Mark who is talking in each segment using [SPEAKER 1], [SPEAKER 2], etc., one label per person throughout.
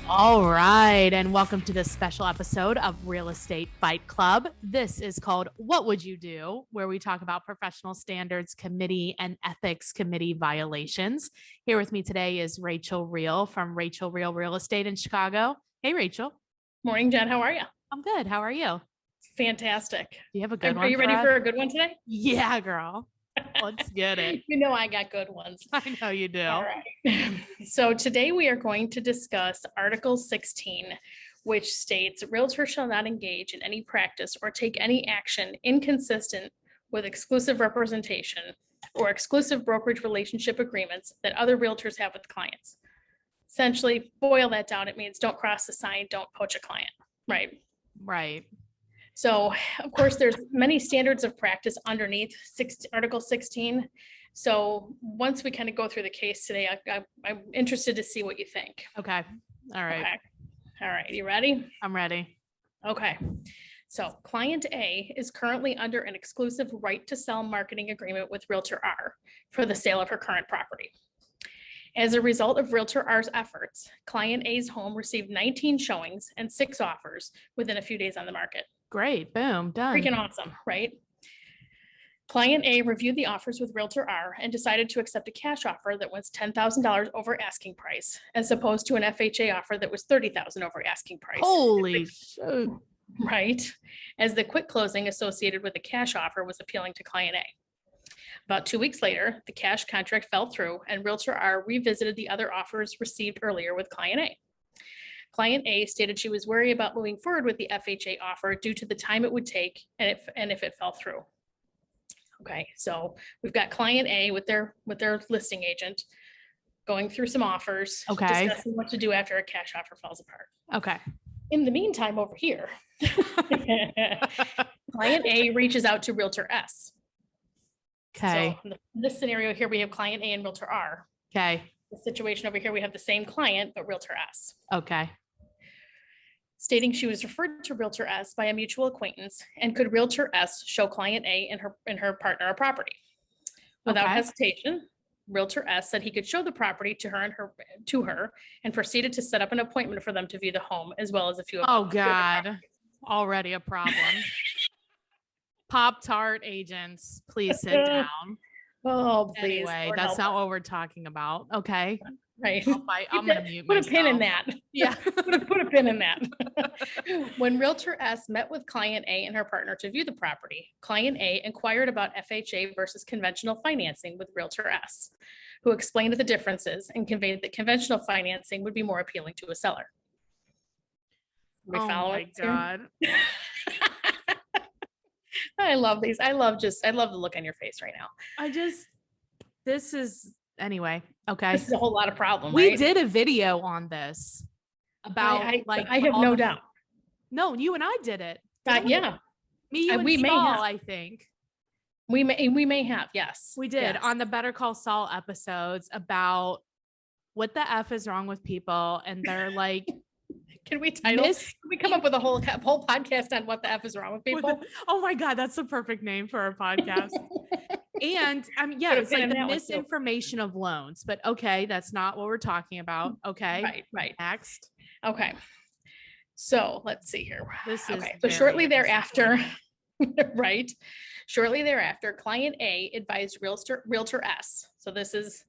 [SPEAKER 1] All right, and welcome to this special episode of Real Estate Fight Club. This is called What Would You Do?, where we talk about professional standards committee and ethics committee violations. Here with me today is Rachael Real from Rachael Real Real Estate in Chicago. Hey, Rachael.
[SPEAKER 2] Morning, Jen. How are you?
[SPEAKER 1] I'm good. How are you?
[SPEAKER 2] Fantastic.
[SPEAKER 1] Do you have a good one?
[SPEAKER 2] Are you ready for a good one today?
[SPEAKER 1] Yeah, girl. Let's get it.
[SPEAKER 2] You know I got good ones.
[SPEAKER 1] I know you do.
[SPEAKER 2] All right. So today we are going to discuss Article 16, which states realtors shall not engage in any practice or take any action inconsistent with exclusive representation or exclusive brokerage relationship agreements that other realtors have with clients. Essentially, boil that down. It means don't cross the sign, don't poach a client, right?
[SPEAKER 1] Right.
[SPEAKER 2] So, of course, there's many standards of practice underneath Article 16. So once we kind of go through the case today, I'm interested to see what you think.
[SPEAKER 1] Okay. All right.
[SPEAKER 2] Okay. All right. You ready?
[SPEAKER 1] I'm ready.
[SPEAKER 2] Okay. So client A is currently under an exclusive right to sell marketing agreement with Realtor R for the sale of her current property. As a result of Realtor R's efforts, client A's home received 19 showings and 6 offers within a few days on the market.
[SPEAKER 1] Great. Boom. Done.
[SPEAKER 2] Freaking awesome, right? Client A reviewed the offers with Realtor R and decided to accept a cash offer that was $10,000 over asking price, as opposed to an FHA offer that was $30,000 over asking price.
[SPEAKER 1] Holy shit.
[SPEAKER 2] Right? As the quick closing associated with the cash offer was appealing to client A. About 2 weeks later, the cash contract fell through and Realtor R revisited the other offers received earlier with client A. Client A stated she was worried about moving forward with the FHA offer due to the time it would take and if it fell through. Okay, so we've got client A with their listing agent going through some offers,
[SPEAKER 1] Okay.
[SPEAKER 2] discussing what to do after a cash offer falls apart.
[SPEAKER 1] Okay.
[SPEAKER 2] In the meantime, over here, client A reaches out to Realtor S.
[SPEAKER 1] Okay.
[SPEAKER 2] So in this scenario here, we have client A and Realtor R.
[SPEAKER 1] Okay.
[SPEAKER 2] The situation over here, we have the same client, but Realtor S.
[SPEAKER 1] Okay.
[SPEAKER 2] Stating she was referred to Realtor S by a mutual acquaintance, and could Realtor S show client A and her partner a property. Without hesitation, Realtor S said he could show the property to her and proceeded to set up an appointment for them to view the home, as well as a few of
[SPEAKER 1] God, already a problem. Pop-Tart agents, please sit down.
[SPEAKER 2] Oh, please.
[SPEAKER 1] Anyway, that's not what we're talking about. Okay.
[SPEAKER 2] Right.
[SPEAKER 1] I'm going to mute
[SPEAKER 2] Put
[SPEAKER 1] myself.
[SPEAKER 2] a pin in that.
[SPEAKER 1] Yeah.
[SPEAKER 2] Put a pin in that. When Realtor S met with client A and her partner to view the property, client A inquired about FHA versus conventional financing with Realtor S, who explained the differences and conveyed that conventional financing would be more appealing to a seller.
[SPEAKER 1] Oh my God.
[SPEAKER 2] I love these. I love the look on your face right now.
[SPEAKER 1] Anyway. Okay.
[SPEAKER 2] This is a whole lot of problem.
[SPEAKER 1] We
[SPEAKER 2] right?
[SPEAKER 1] did a video on this about
[SPEAKER 2] I have no doubt.
[SPEAKER 1] No, you and I did it.
[SPEAKER 2] Yeah.
[SPEAKER 1] Me, you, and
[SPEAKER 2] we
[SPEAKER 1] Saul,
[SPEAKER 2] may have.
[SPEAKER 1] I think.
[SPEAKER 2] We may have, yes.
[SPEAKER 1] We did
[SPEAKER 2] yes.
[SPEAKER 1] on the Better Call Saul episodes about what the F is wrong with people. And they're like,
[SPEAKER 2] can we come up with a whole podcast on what the F is wrong with people?
[SPEAKER 1] Oh my God, that's the perfect name for our podcast. And yeah, it's like the misinformation of loans, but okay, that's not what we're talking about. Okay.
[SPEAKER 2] Right.
[SPEAKER 1] Next.
[SPEAKER 2] Okay. So let's see here.
[SPEAKER 1] This is
[SPEAKER 2] okay. So shortly thereafter, right. Shortly thereafter, client A advised Realtor S. So this is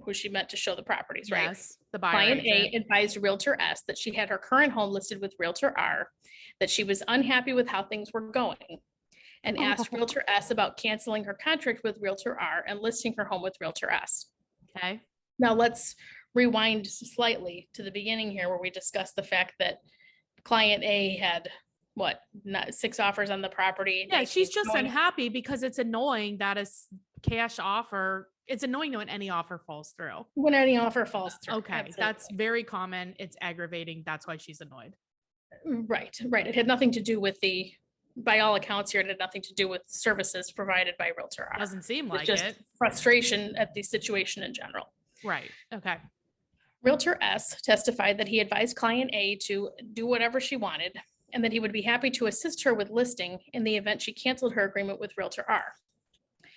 [SPEAKER 2] who she meant to show the properties, right?
[SPEAKER 1] Yes, the buyer
[SPEAKER 2] client
[SPEAKER 1] agent.
[SPEAKER 2] A advised Realtor S that she had her current home listed with Realtor R, that she was unhappy with how things were going, and asked Realtor S about canceling her contract with Realtor R and listing her home with Realtor S.
[SPEAKER 1] Okay.
[SPEAKER 2] Now let's rewind slightly to the beginning here, where we discussed the fact that client A had 6 offers on the property.
[SPEAKER 1] Yeah, she's just unhappy because it's annoying that a cash offer. It's annoying when any offer falls through.
[SPEAKER 2] When any offer falls through.
[SPEAKER 1] Okay, absolutely. That's very common. It's aggravating. That's why she's annoyed.
[SPEAKER 2] Right. It had nothing to do with by all accounts here, it had nothing to do with services provided by Realtor R.
[SPEAKER 1] Doesn't seem like
[SPEAKER 2] just
[SPEAKER 1] it.
[SPEAKER 2] Frustration at the situation in general.
[SPEAKER 1] Right. Okay.
[SPEAKER 2] Realtor S testified that he advised client A to do whatever she wanted, and that he would be happy to assist her with listing in the event she canceled her agreement with Realtor R.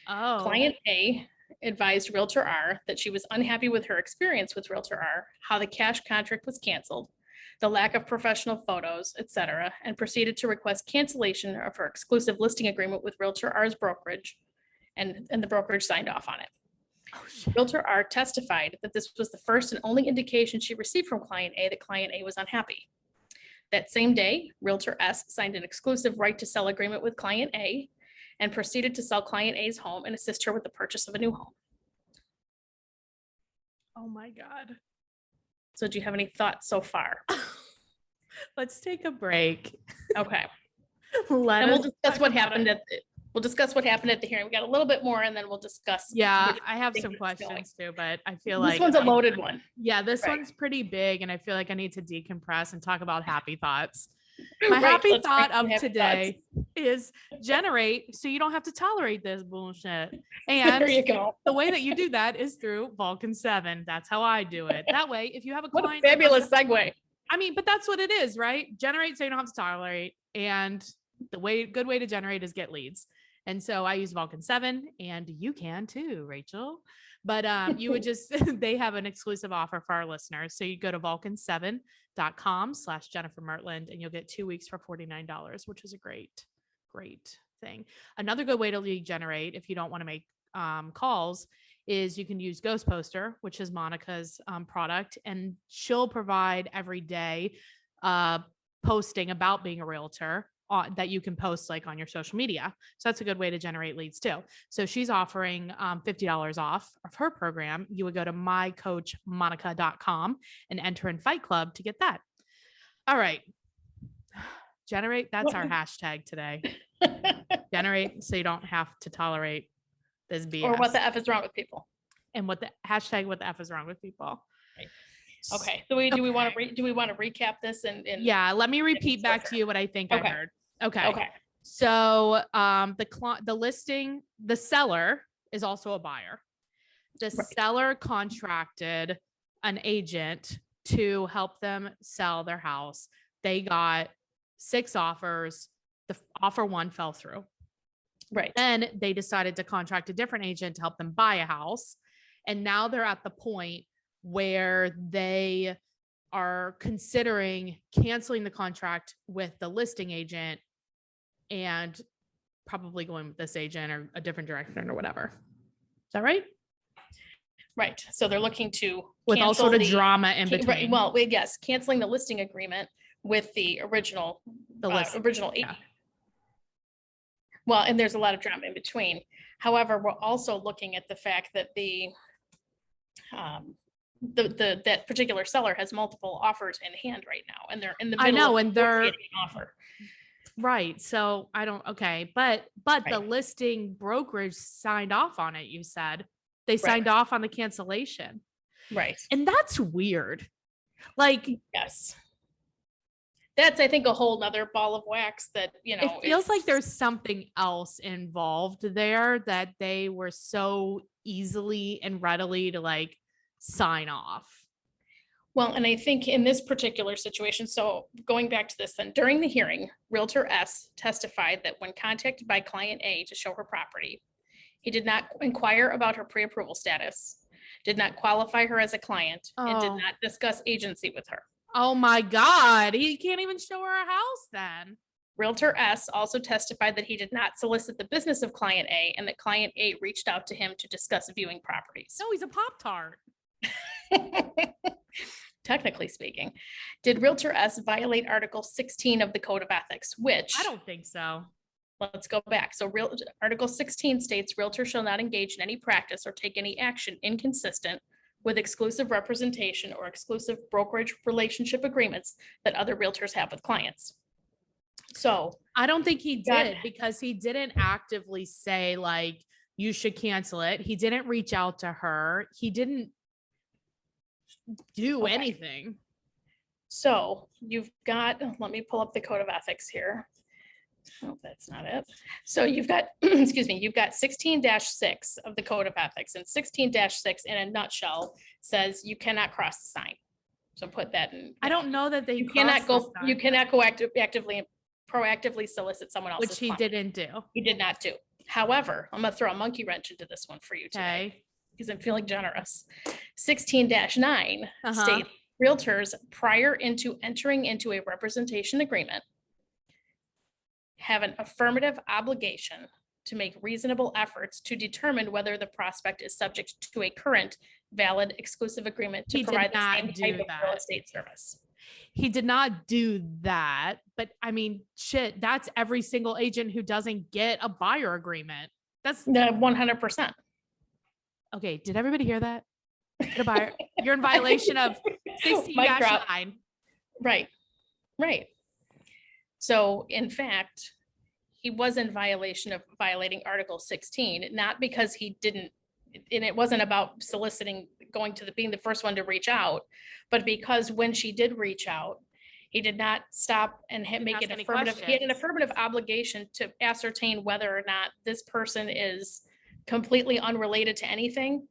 [SPEAKER 1] Oh.
[SPEAKER 2] Client A advised Realtor R that she was unhappy with her experience with Realtor R, how the cash contract was canceled, the lack of professional photos, etc., and proceeded to request cancellation of her exclusive listing agreement with Realtor R's brokerage, and the brokerage signed off on it.
[SPEAKER 1] Oh, shit.
[SPEAKER 2] Realtor R testified that this was the first and only indication she received from Client A that Client A was unhappy. That same day, Realtor S signed an exclusive right to sell agreement with Client A and proceeded to sell Client A's home and assist her with the purchase of a new home.
[SPEAKER 1] Oh my God.
[SPEAKER 2] So do you have any thoughts so far?
[SPEAKER 1] Let's take a break.
[SPEAKER 2] Okay.
[SPEAKER 1] Let
[SPEAKER 2] And we'll
[SPEAKER 1] us
[SPEAKER 2] discuss
[SPEAKER 1] talk
[SPEAKER 2] what
[SPEAKER 1] about
[SPEAKER 2] happened
[SPEAKER 1] it.
[SPEAKER 2] we'll discuss what happened at the hearing. We got a little bit more and then we'll discuss.
[SPEAKER 1] Yeah,
[SPEAKER 2] where
[SPEAKER 1] I have
[SPEAKER 2] think
[SPEAKER 1] some
[SPEAKER 2] it's going.
[SPEAKER 1] questions too, but I feel
[SPEAKER 2] This
[SPEAKER 1] like
[SPEAKER 2] one's a loaded one.
[SPEAKER 1] Yeah, this
[SPEAKER 2] Right.
[SPEAKER 1] one's pretty big, and I feel like I need to decompress and talk about happy thoughts. My
[SPEAKER 2] Right,
[SPEAKER 1] happy
[SPEAKER 2] let's bring
[SPEAKER 1] thought
[SPEAKER 2] some
[SPEAKER 1] of
[SPEAKER 2] happy
[SPEAKER 1] today is generate so you don't have to tolerate this bullshit.
[SPEAKER 2] There
[SPEAKER 1] And
[SPEAKER 2] you go.
[SPEAKER 1] the way that you do that is through Vulcan 7. That's how I do it. That way, if you have a
[SPEAKER 2] What a
[SPEAKER 1] client, that
[SPEAKER 2] fabulous
[SPEAKER 1] doesn't-
[SPEAKER 2] segue.
[SPEAKER 1] I mean, but that's what it is, right? Generate so you don't have to tolerate. And good way to generate is get leads. And so I use Vulcan 7, and you can too, Rachel. But you would just, they have an exclusive offer for our listeners. So you go to vulcan7.com/Jennifer Mertland, and you'll get 2 weeks for $49, which is a great thing. Another good way to lead generate, if you don't want to make calls, is you can use Ghost Poster, which is Monica's product, and she'll provide every day posting about being a realtor that you can post like on your social media. So that's a good way to generate leads too. So she's offering $50 off of her program. You would go to mycoachmonica.com and enter in Fight Club to get that. All right. Generate. That's our hashtag today. Generate so you don't have to tolerate this BS.
[SPEAKER 2] Or what the F is wrong with people.
[SPEAKER 1] And what the hashtag what the F is wrong with people.
[SPEAKER 2] Right. Okay. So do we want to recap this and
[SPEAKER 1] yeah, let me repeat back to you what I think I heard. Okay.
[SPEAKER 2] Okay.
[SPEAKER 1] So the listing, the seller is also a buyer. The seller contracted an agent to help them sell their house. They got 6 offers. The offer 1 fell through.
[SPEAKER 2] Right.
[SPEAKER 1] Then they decided to contract a different agent to help them buy a house. And now they're at the point where they are considering canceling the contract with the listing agent and probably going with this agent or a different direction or whatever. Is that right?
[SPEAKER 2] Right. So they're looking to
[SPEAKER 1] with all sort of drama in between.
[SPEAKER 2] Right, well, yes, canceling the listing agreement with the original agent.
[SPEAKER 1] Yeah.
[SPEAKER 2] Well, and there's a lot of drama in between. However, we're also looking at the fact that that particular seller has multiple offers in hand right now, and they're in the middle of negotiating an offer.
[SPEAKER 1] Right. So I don't, okay. But the listing brokerage signed off on it. You said they signed off on the cancellation.
[SPEAKER 2] Right.
[SPEAKER 1] And that's weird. Like,
[SPEAKER 2] yes. That's, I think, a whole nother ball of wax that,
[SPEAKER 1] it feels like there's something else involved there that they were so easily and readily to like sign off.
[SPEAKER 2] Well, and I think in this particular situation, so going back to this then, during the hearing, Realtor S testified that when contacted by Client A to show her property, he did not inquire about her pre-approval status, did not qualify her as a client, and did not discuss agency with her.
[SPEAKER 1] Oh my God. He can't even show her a house then.
[SPEAKER 2] Realtor S also testified that he did not solicit the business of Client A and that Client A reached out to him to discuss viewing properties.
[SPEAKER 1] No, he's a Pop-Tart.
[SPEAKER 2] Technically speaking. Did Realtor S violate Article 16 of the Code of Ethics, which
[SPEAKER 1] I don't think so.
[SPEAKER 2] Let's go back. So Article 16 states realtor shall not engage in any practice or take any action inconsistent with exclusive representation or exclusive brokerage relationship agreements that other realtors have with clients. So
[SPEAKER 1] I don't think he did, because he didn't actively say like, you should cancel it. He didn't reach out to her. He didn't do anything.
[SPEAKER 2] So you've got, let me pull up the Code of Ethics here. Oh, that's not it. So you've got, excuse me, you've got 16-6 of the Code of Ethics, and 16-6 in a nutshell says you cannot cross the sign. So put that in.
[SPEAKER 1] I don't know that
[SPEAKER 2] you cannot go actively, proactively solicit someone else's
[SPEAKER 1] which he
[SPEAKER 2] client.
[SPEAKER 1] didn't do.
[SPEAKER 2] He did not do. However, I'm going to throw a monkey wrench into this one for you today because I'm feeling generous. 16-9 states realtors prior into entering into a representation agreement have an affirmative obligation to make reasonable efforts to determine whether the prospect is subject to a current valid exclusive agreement to
[SPEAKER 1] He did
[SPEAKER 2] provide the
[SPEAKER 1] not
[SPEAKER 2] same
[SPEAKER 1] do
[SPEAKER 2] type of real
[SPEAKER 1] that.
[SPEAKER 2] estate service.
[SPEAKER 1] He did not do that, but I mean, shit, that's every single agent who doesn't get a buyer agreement. That's
[SPEAKER 2] 100%.
[SPEAKER 1] okay. Did everybody hear that? Get a buyer. You're in violation of
[SPEAKER 2] Mic drop.
[SPEAKER 1] 16-9.
[SPEAKER 2] Right, right. So in fact, he was in violation of violating Article 16, not because he didn't, and it wasn't about soliciting, going to being the first one to reach out, but because when she did reach out, he did not stop and make
[SPEAKER 1] ask
[SPEAKER 2] an
[SPEAKER 1] any
[SPEAKER 2] affirmative, he had an
[SPEAKER 1] questions.
[SPEAKER 2] affirmative obligation to ascertain whether or not this person is completely unrelated to anything.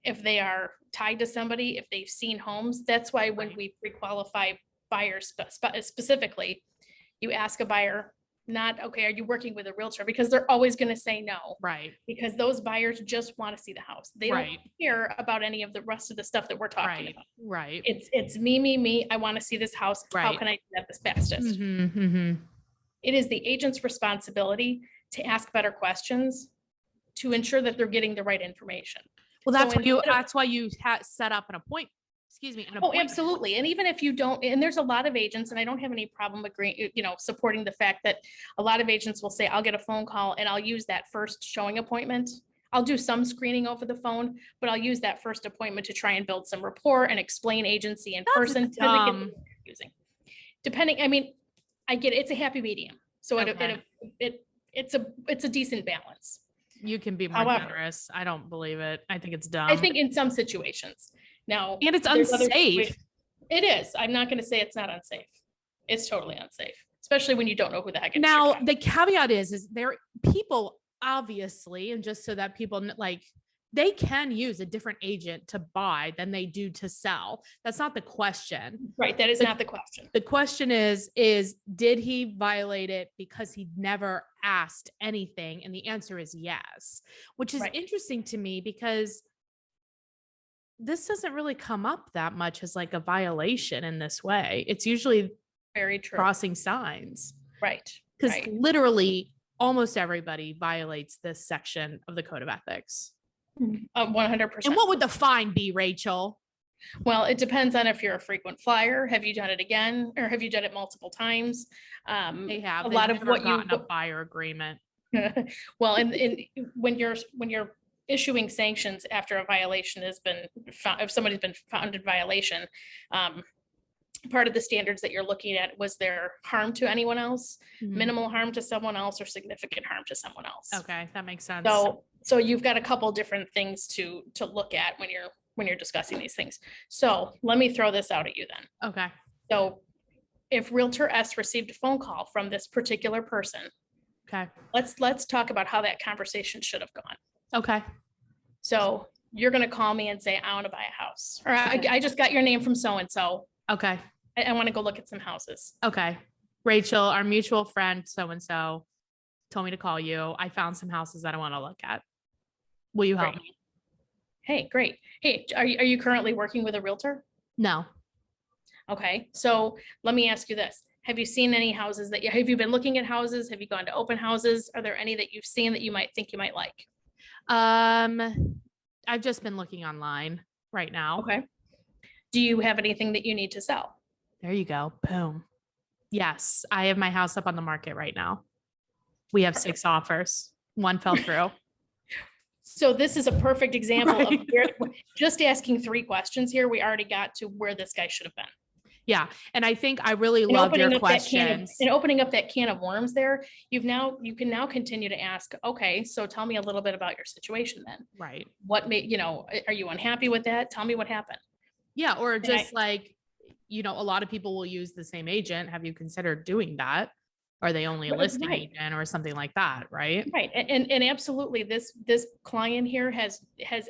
[SPEAKER 2] If they are tied to somebody, if they've seen homes, that's why when
[SPEAKER 1] Right.
[SPEAKER 2] we pre-qualify buyers specifically, you ask a buyer, not, okay, are you working with a realtor? Because they're always going to say no.
[SPEAKER 1] Right.
[SPEAKER 2] Because those buyers just want to see the house. They don't
[SPEAKER 1] Right.
[SPEAKER 2] care about any of the rest of the stuff that we're talking
[SPEAKER 1] Right.
[SPEAKER 2] about.
[SPEAKER 1] Right.
[SPEAKER 2] It's me. I want to see this house. How
[SPEAKER 1] Right.
[SPEAKER 2] can I do that the fastest?
[SPEAKER 1] Mhm, mhm.
[SPEAKER 2] It is the agent's responsibility to ask better questions to ensure that they're getting the right information.
[SPEAKER 1] Well,
[SPEAKER 2] So
[SPEAKER 1] that's why you.
[SPEAKER 2] instead of-
[SPEAKER 1] That's why you set up an appointment. Excuse me, an
[SPEAKER 2] Oh,
[SPEAKER 1] appointment.
[SPEAKER 2] absolutely. And even if you don't, and there's a lot of agents, and I don't have any problem agreeing, supporting the fact that a lot of agents will say, I'll get a phone call and I'll use that first showing appointment. I'll do some screening over the phone, but I'll use that first appointment to try and build some rapport and explain agency in
[SPEAKER 1] That's
[SPEAKER 2] person. because it gets
[SPEAKER 1] dumb.
[SPEAKER 2] confusing. Depending, I mean, I get it, it's a happy medium. So
[SPEAKER 1] Okay.
[SPEAKER 2] it's a decent balance.
[SPEAKER 1] You can be more
[SPEAKER 2] However-
[SPEAKER 1] generous. I don't believe it. I think it's dumb.
[SPEAKER 2] I think in some situations. Now.
[SPEAKER 1] and it's
[SPEAKER 2] there's other
[SPEAKER 1] unsafe.
[SPEAKER 2] situations- It is. I'm not going to say it's not unsafe. It's totally unsafe, especially when you don't know who the heck it is.
[SPEAKER 1] Now, the caveat is there people obviously, and just so that people like they can use a different agent to buy than they do to sell. That's not the question.
[SPEAKER 2] Right. That is not the question.
[SPEAKER 1] The question is did he violate it because he never asked anything? And the answer is yes, which is
[SPEAKER 2] Right.
[SPEAKER 1] interesting to me because this doesn't really come up that much as like a violation in this way. It's usually
[SPEAKER 2] Very true.
[SPEAKER 1] crossing signs
[SPEAKER 2] Right.
[SPEAKER 1] because
[SPEAKER 2] Right.
[SPEAKER 1] literally almost everybody violates this section of the Code of Ethics.
[SPEAKER 2] 100%.
[SPEAKER 1] And what would the fine be, Rachel?
[SPEAKER 2] Well, it depends on if you're a frequent flyer. Have you done it again, or have you done it multiple times?
[SPEAKER 1] They have
[SPEAKER 2] a lot of
[SPEAKER 1] never
[SPEAKER 2] what you
[SPEAKER 1] gotten a buyer agreement.
[SPEAKER 2] well, and when you're issuing sanctions after a violation has been found, if somebody's been found in violation, part of the standards that you're looking at, was there harm to anyone else,
[SPEAKER 1] Mhm.
[SPEAKER 2] minimal harm to someone else, or significant harm to someone else?
[SPEAKER 1] Okay, that makes sense.
[SPEAKER 2] So you've got a couple different things to look at when you're discussing these things. So let me throw this out at you then.
[SPEAKER 1] Okay.
[SPEAKER 2] So if Realtor S received a phone call from this particular person,
[SPEAKER 1] Okay.
[SPEAKER 2] let's talk about how that conversation should have gone.
[SPEAKER 1] Okay.
[SPEAKER 2] So you're going to call me and say, I want to buy a house, or I just got your name from so-and-so.
[SPEAKER 1] Okay.
[SPEAKER 2] I want to go look at some houses.
[SPEAKER 1] Okay. Rachel, our mutual friend, so-and-so told me to call you. I found some houses that I want to look at. Will you help
[SPEAKER 2] Great.
[SPEAKER 1] me?
[SPEAKER 2] Hey, great. Hey, are you currently working with a realtor?
[SPEAKER 1] No.
[SPEAKER 2] Okay, so let me ask you this. Have you seen any houses have you been looking at houses? Have you gone to open houses? Are there any that you've seen that you might think you might like?
[SPEAKER 1] I've just been looking online right now.
[SPEAKER 2] Okay. Do you have anything that you need to sell?
[SPEAKER 1] There you go. Boom. Yes, I have my house up on the market right now. We have 6 offers. One fell through.
[SPEAKER 2] So this is a perfect example
[SPEAKER 1] Right.
[SPEAKER 2] of just asking 3 questions here. We already got to where this guy should have been.
[SPEAKER 1] Yeah. And I think I really
[SPEAKER 2] And
[SPEAKER 1] love
[SPEAKER 2] opening
[SPEAKER 1] your
[SPEAKER 2] up that can of-
[SPEAKER 1] questions.
[SPEAKER 2] and opening up that can of worms there, you can now continue to ask, okay, so tell me a little bit about your situation then.
[SPEAKER 1] Right.
[SPEAKER 2] What made, are you unhappy with that? Tell me what happened.
[SPEAKER 1] Yeah. Or
[SPEAKER 2] I-
[SPEAKER 1] just like, a lot of people will use the same agent. Have you considered doing that? Are they only a
[SPEAKER 2] Right,
[SPEAKER 1] listing
[SPEAKER 2] right.
[SPEAKER 1] agent or something like that? Right.
[SPEAKER 2] Right. And absolutely, this client here has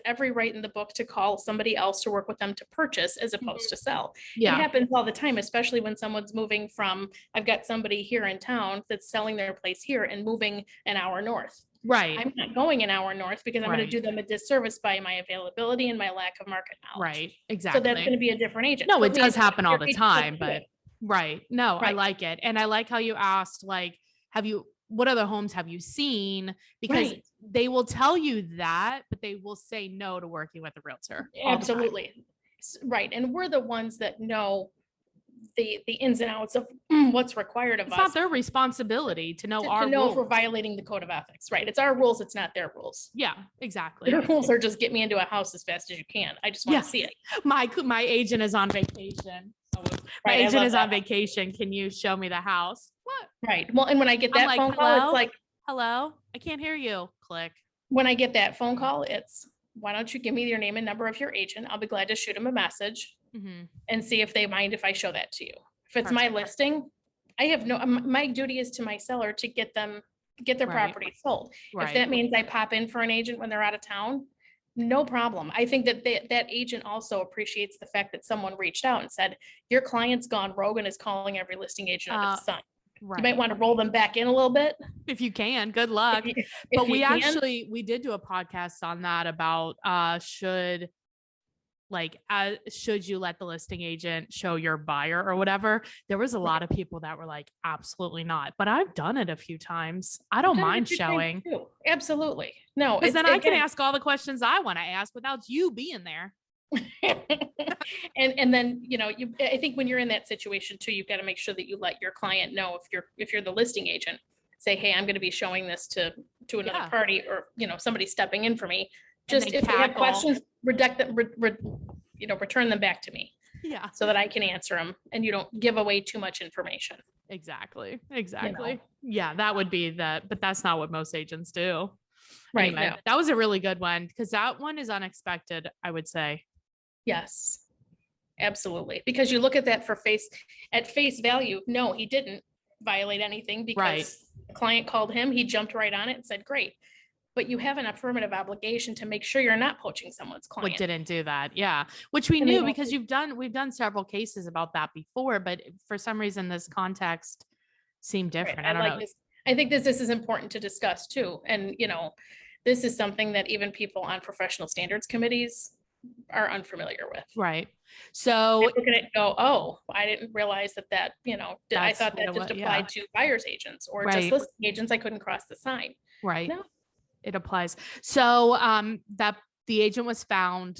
[SPEAKER 2] every right in the book to call somebody else to work with them to purchase as opposed to sell. It
[SPEAKER 1] Yeah.
[SPEAKER 2] happens all the time, especially when someone's moving from, I've got somebody here in town that's selling their place here and moving an hour north.
[SPEAKER 1] Right.
[SPEAKER 2] I'm not going an hour north because I'm going
[SPEAKER 1] Right.
[SPEAKER 2] to do them a disservice by my availability and my lack of market knowledge.
[SPEAKER 1] Right.
[SPEAKER 2] So that's
[SPEAKER 1] Exactly.
[SPEAKER 2] going to be a different agent.
[SPEAKER 1] No,
[SPEAKER 2] Put
[SPEAKER 1] it
[SPEAKER 2] me
[SPEAKER 1] does
[SPEAKER 2] in
[SPEAKER 1] happen all
[SPEAKER 2] your
[SPEAKER 1] the
[SPEAKER 2] agent
[SPEAKER 1] time,
[SPEAKER 2] to do
[SPEAKER 1] but
[SPEAKER 2] it.
[SPEAKER 1] right. No, I
[SPEAKER 2] Right.
[SPEAKER 1] like it. And I like how you asked, like, what other homes have you seen? Because
[SPEAKER 2] Right.
[SPEAKER 1] they will tell you that, but they will say no to working with a realtor. all the time.
[SPEAKER 2] Absolutely. Right. And we're the ones that know the ins and outs of what's required of
[SPEAKER 1] It's
[SPEAKER 2] us
[SPEAKER 1] not their responsibility to know
[SPEAKER 2] to
[SPEAKER 1] our
[SPEAKER 2] know if we're
[SPEAKER 1] rules.
[SPEAKER 2] violating the code of ethics. Right. It's our rules. It's not their rules.
[SPEAKER 1] Yeah, exactly.
[SPEAKER 2] Their rules are just get me into a house as fast as you can. I just want to see it.
[SPEAKER 1] My agent is on vacation. My
[SPEAKER 2] Right, I
[SPEAKER 1] agent
[SPEAKER 2] love
[SPEAKER 1] is on
[SPEAKER 2] that.
[SPEAKER 1] vacation. Can you show me the house? What?
[SPEAKER 2] Right. Well, and when I get
[SPEAKER 1] I'm
[SPEAKER 2] that
[SPEAKER 1] like,
[SPEAKER 2] phone call, it's like,
[SPEAKER 1] hello, I can't hear you. Click.
[SPEAKER 2] when I get that phone call, it's, why don't you give me your name and number of your agent? I'll be glad to shoot them a message
[SPEAKER 1] Mhm.
[SPEAKER 2] and see if they mind if I show that to you. If it's my
[SPEAKER 1] Perfect.
[SPEAKER 2] listing, I have no, my duty is to my seller to get their
[SPEAKER 1] Right.
[SPEAKER 2] property sold. If
[SPEAKER 1] Right.
[SPEAKER 2] that means I pop in for an agent when they're out of town, no problem. I think that that agent also appreciates the fact that someone reached out and said, your client's gone rogue and is calling every listing agent under the sun.
[SPEAKER 1] Right.
[SPEAKER 2] You might want to roll them back in a little bit.
[SPEAKER 1] If you can, good luck.
[SPEAKER 2] If
[SPEAKER 1] But
[SPEAKER 2] you can.
[SPEAKER 1] we did do a podcast on that about should you let the listing agent show your buyer or whatever. There was a lot of people that were like, absolutely not. But I've done it a few times. I don't mind showing.
[SPEAKER 2] Absolutely. No,
[SPEAKER 1] Because
[SPEAKER 2] it's
[SPEAKER 1] then I can ask all the questions I want to ask without you being there.
[SPEAKER 2] and then, I think when you're in that situation too, you've got to make sure that you let your client know if you're the listing agent, say, hey, I'm going to be showing this to another party, or somebody stepping in for me. Just if they have questions, return them back to me.
[SPEAKER 1] Yeah.
[SPEAKER 2] So that I can answer them and you don't give away too much information.
[SPEAKER 1] Exactly. Yeah, that would be that, but that's not what most agents do. Right. Anyway, no. That was a really good one because that one is unexpected, I would say.
[SPEAKER 2] Yes, absolutely. Because you look at that at face value. No, he didn't violate anything because the client called him. He jumped right on it and said, great. But you have an affirmative obligation to make sure you're not poaching someone's client.
[SPEAKER 1] We didn't do that. Yeah. Which we knew because we've done several cases about that before, but for some reason this context seemed different.
[SPEAKER 2] Right. I don't know. I think this is important to discuss too. And, this is something that even people on professional standards committees are unfamiliar with.
[SPEAKER 1] Right. So
[SPEAKER 2] look at it and go, oh, I didn't realize that, I thought that just applied to buyer's agents or just listing agents. I couldn't cross the sign.
[SPEAKER 1] Right. No. It applies. So that the agent was found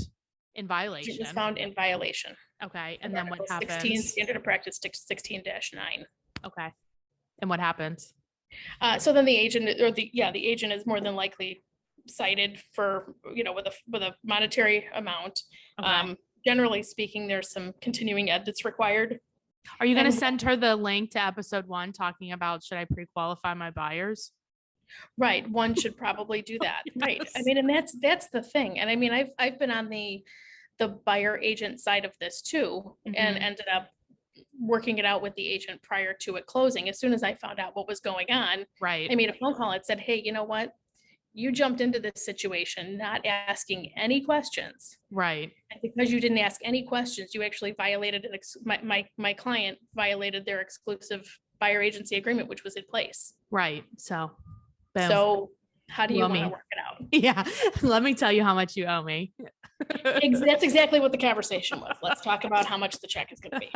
[SPEAKER 1] in violation.
[SPEAKER 2] It was found in violation.
[SPEAKER 1] Okay. And then what happens?
[SPEAKER 2] 16 standard of practice 16-9.
[SPEAKER 1] Okay. And what happens?
[SPEAKER 2] So then the agent the agent is more than likely cited for, with a monetary amount. Okay. Generally speaking, there's some continuing ed that's required.
[SPEAKER 1] Are you going to send her the link to episode 1 talking about should I pre-qualify my buyers?
[SPEAKER 2] Right. One should probably do that. Yes. Right. I mean, and that's the thing. And I mean, I've been on the buyer agent side of this too, and ended up working it out with the agent prior to it closing. As soon as I found out what was going on,
[SPEAKER 1] right,
[SPEAKER 2] I made a phone call and said, hey, you know what? You jumped into this situation not asking any questions.
[SPEAKER 1] Right.
[SPEAKER 2] And because you didn't ask any questions, you actually violated my client violated their exclusive buyer agency agreement, which was in place.
[SPEAKER 1] Right. So
[SPEAKER 2] how do you want to work it out?
[SPEAKER 1] Yeah. Let me tell you how much you owe me.
[SPEAKER 2] That's exactly what the conversation was. Let's talk about how much the check is going to be.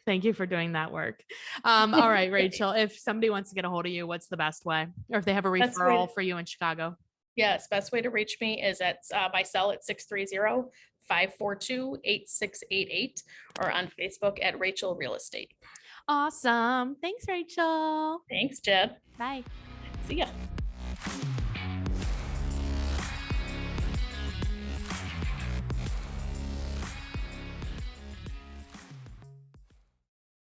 [SPEAKER 1] Thank you for doing that work. All right, Rachel, if somebody wants to get a hold of you, what's the best way? Or if they have a referral for you in Chicago?
[SPEAKER 2] Yes. Best way to reach me is by cell at 630-542-8688 or on Facebook at Rachael Real Estate.
[SPEAKER 1] Awesome. Thanks, Rachel.
[SPEAKER 2] Thanks, Jed.
[SPEAKER 1] Bye.
[SPEAKER 2] See ya.